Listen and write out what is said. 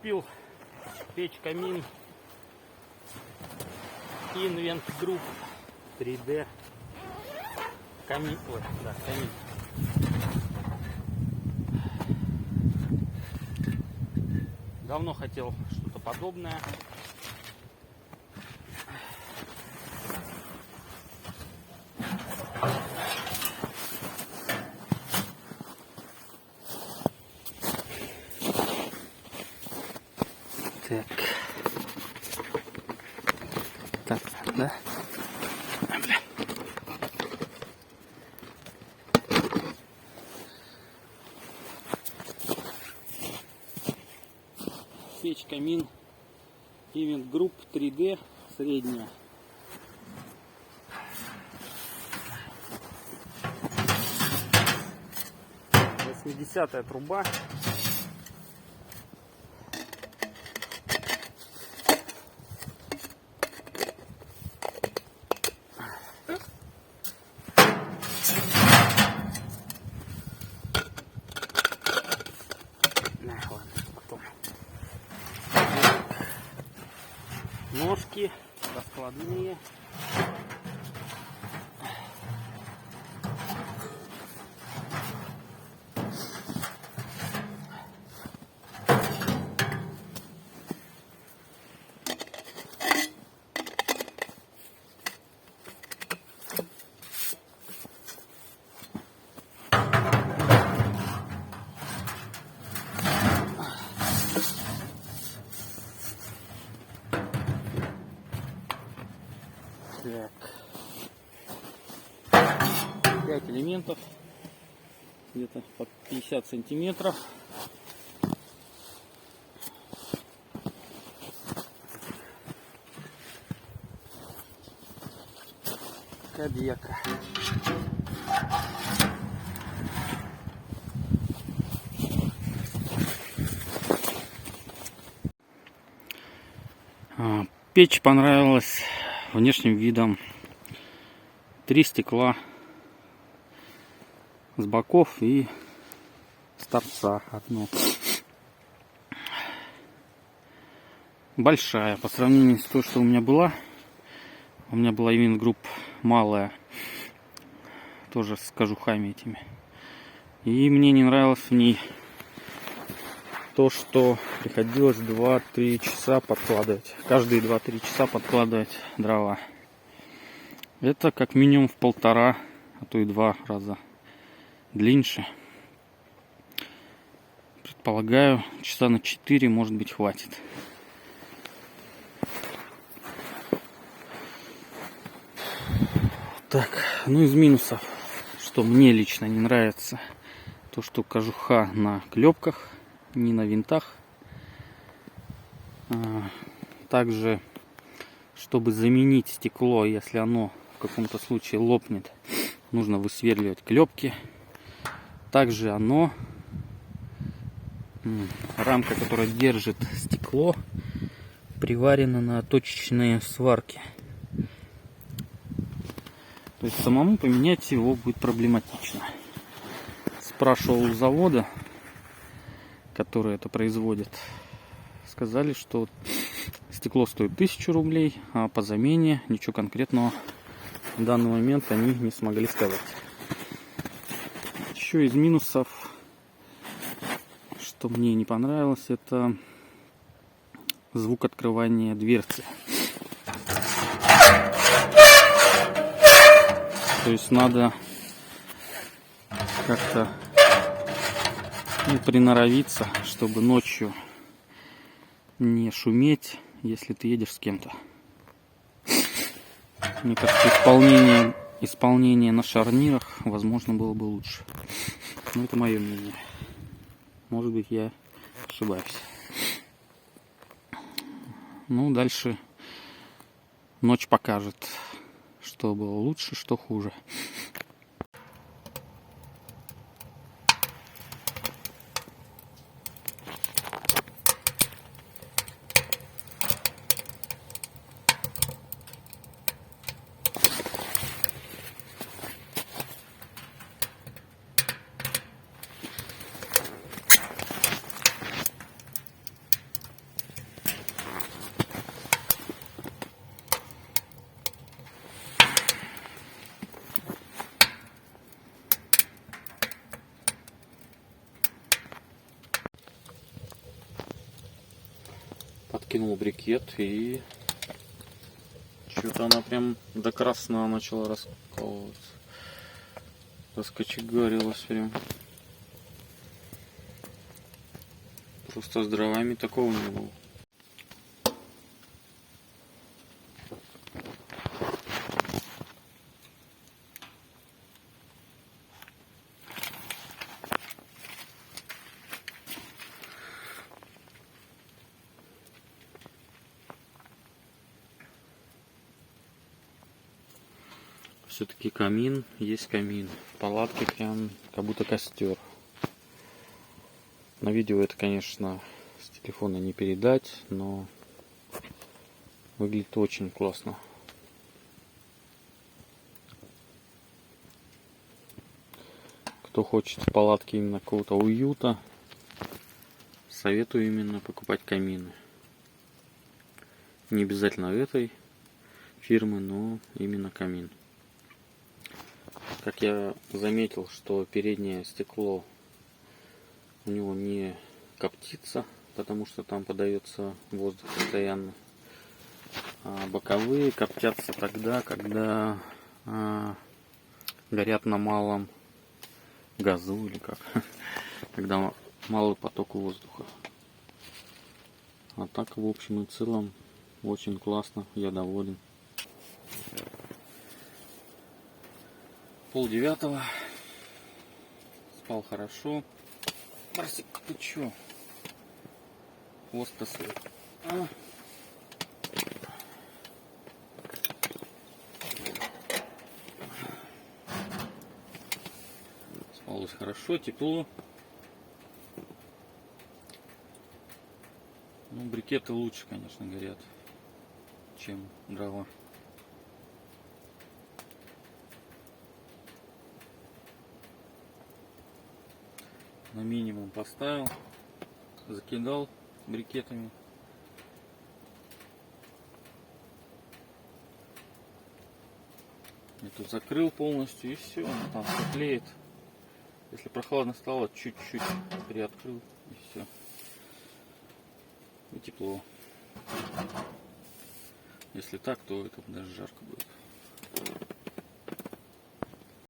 Купил печь-камин Invent Group 3D. Камин. Ой, да, камин. Давно хотел что-то подобное. Так, да? Бля. Печь-камин Invent Group 3D средняя. Восьмидесятая труба. Ножки раскладные. Так. 5 элементов, где-то по 50 сантиметров. Кобяка. Печь понравилась внешним видом. 3 стекла с боков и с торца одно. Большая по сравнению с той, что у меня была. У меня была Invent Group малая, тоже с кожухами этими. И мне не нравилось в ней то, что приходилось 2-3 часа подкладывать. Каждые 2-3 часа подкладывать дрова. Это как минимум в 1,5, а то и 2 раза длиннее. Предполагаю, часа на 4, может быть, хватит. Так, ну из минусов, что мне лично не нравится, то, что кожуха на клепках, не на винтах. Также, чтобы заменить стекло, если оно в каком-то случае лопнет, нужно высверливать клепки. Также рамка, которая держит стекло, приварена на точечные сварки. То есть самому поменять его будет проблематично. Спрашивал у завода, который это производит. Сказали, что стекло стоит 1000 рублей, а по замене ничего конкретного в данный момент они не смогли сказать. Еще из минусов, что мне не понравилось, это звук открывания дверцы. То есть надо как-то приноровиться, чтобы ночью не шуметь, если ты едешь с кем-то. Мне кажется, исполнение на шарнирах, возможно, было бы лучше. Но это мое мнение. Может быть, я ошибаюсь. Ну, дальше ночь покажет, что было лучше, что хуже. закинул брикет, и что-то она прям до красна начала раскалываться. Раскочегарилась прям. Просто с дровами такого не было. Все-таки камин есть камин. В палатке прям как будто костер. На видео это, конечно, с телефона не передать, но выглядит очень классно. Кто хочет в палатке именно какого-то уюта, советую именно покупать камины. Не обязательно этой фирмы, но именно камин. Как я заметил, что переднее стекло у него не коптится, потому что там подается воздух постоянно. А боковые коптятся тогда, когда горят на малом газу или как, когда малый поток воздуха. А так, в общем и целом, очень классно, я доволен. 8:30. Спал хорошо. Барсик, ты чё? Хвост-то свой. Спалось хорошо, тепло. Ну, брикеты лучше, конечно, горят, чем дрова. На минимум поставил, закидал брикетами. Я тут закрыл полностью, и все, он там теплеет. Если прохладно стало, чуть-чуть приоткрыл, и все. И тепло. Если так, то это даже жарко будет.